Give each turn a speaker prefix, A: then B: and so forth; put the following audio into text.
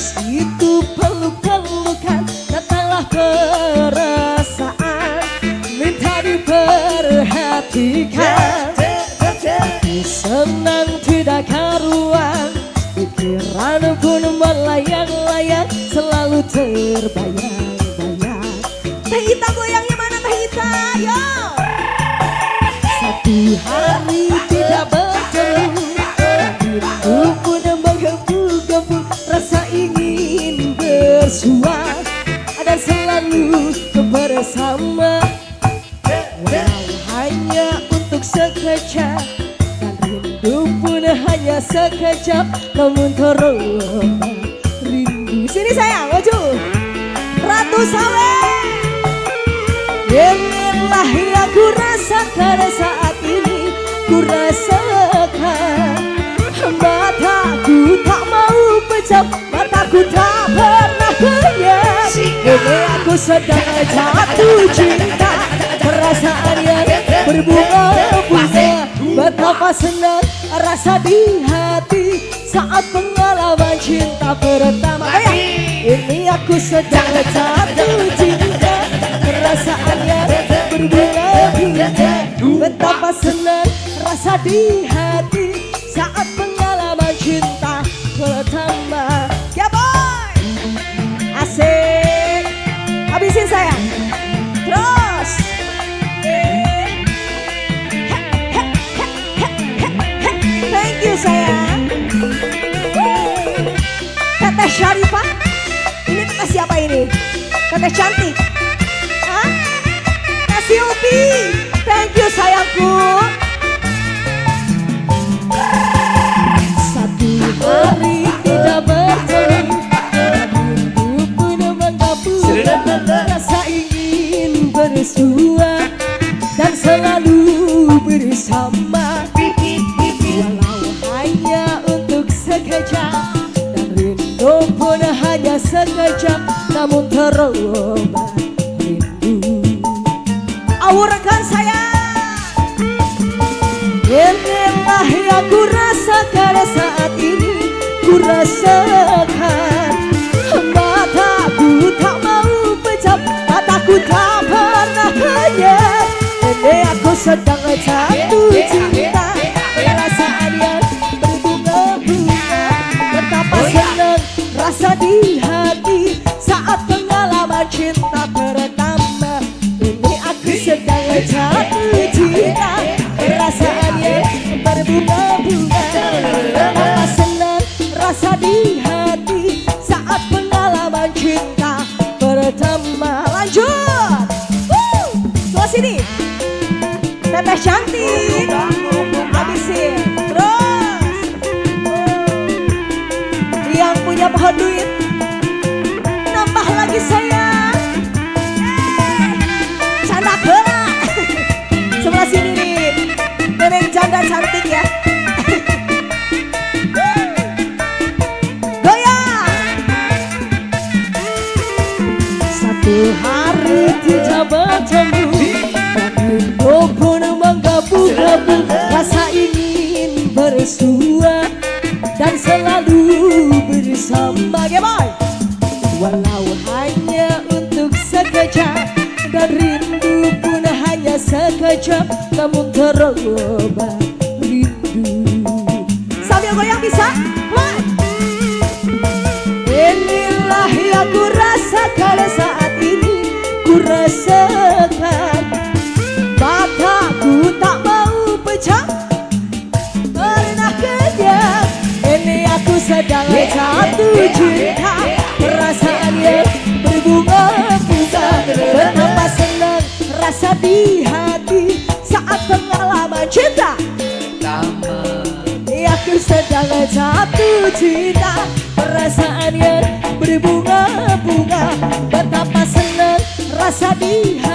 A: situ peluk-pelukan, datanglah perasaan, minta diperhatikan. Hati senang tidak karuan, pikiran pun melayang-layang, selalu terbayang-bayang.
B: Teh Ita goyangnya mana Teh Ita? Yo.
A: Satu hari tidak bertemu, rindu pun menggebu-gebu, rasa ingin bersua dan selalu bersama. Walau hanya untuk sekejap, dan rindu pun hanya sekejap, namun terlalu rindu.
B: Sini sayang, maju. Ratu Saleh.
A: Inilah yang ku rasakan saat ini, ku rasakan. Mataku tak mau pejam, mataku tak pernah kenyang. Ini aku sedang jatuh cinta, perasaan yang berbunga-bunga. Betapa senang rasa di hati saat pengalaman cinta pertama. Ini aku sedang jatuh cinta, perasaan yang berbunga-bunga. Betapa senang rasa di hati saat pengalaman cinta pertama.
B: Ya boy.
A: Asik.
B: Habisin sayang. Terus. Thank you sayang. Teteh Syarifah. Ini teteh siapa ini? Teteh cantik. Hah? Kasih Upi. Thank you sayangku.
A: Satu hari tidak bertemu, rindu pun menggabung, rasa ingin bersua dan selalu bersama. Walau hanya untuk sekejap, dan rindu pun hanya sekejap, namun terobat rindu.
B: Awurkan sayang.
A: Inilah yang ku rasakan saat ini, ku rasakan. Mataku tak mau pejam, mataku tak pernah kenyang. Ini aku sedang jatuh cinta, perasaan yang berbunga-bunga. Betapa senang rasa di hati saat pengalaman cinta pertama. Ini aku sedang jatuh cinta, perasaan yang berbunga-bunga. Betapa senang rasa di hati saat pengalaman cinta pertama.
B: Lanjut. Tuh sini. Teteh cantik. Habisin. Terus. Yang punya pohon duit, nambah lagi sayang. Canda kena. Sebelah sini nih. Neneng janda cantik ya. Goyang.
A: Satu hari tidak bertemu, dan rindu pun menggebu-gebu, rasa ingin bersua dan selalu bersama.
B: Ya boy.
A: Walau hanya untuk sekejap, dan rindu pun hanya sekejap, namun terobat rindu.
B: Sambil goyang bisa? One.
A: Inilah yang ku rasakan saat ini, ku rasakan. Mataku tak mau pecah, pernah kenyang. Ini aku sedang jatuh cinta, perasaan yang berbunga-bunga. Betapa senang rasa di hati saat pengalaman cinta pertama. Ini aku sedang jatuh cinta, perasaan yang berbunga-bunga. Betapa senang rasa di hati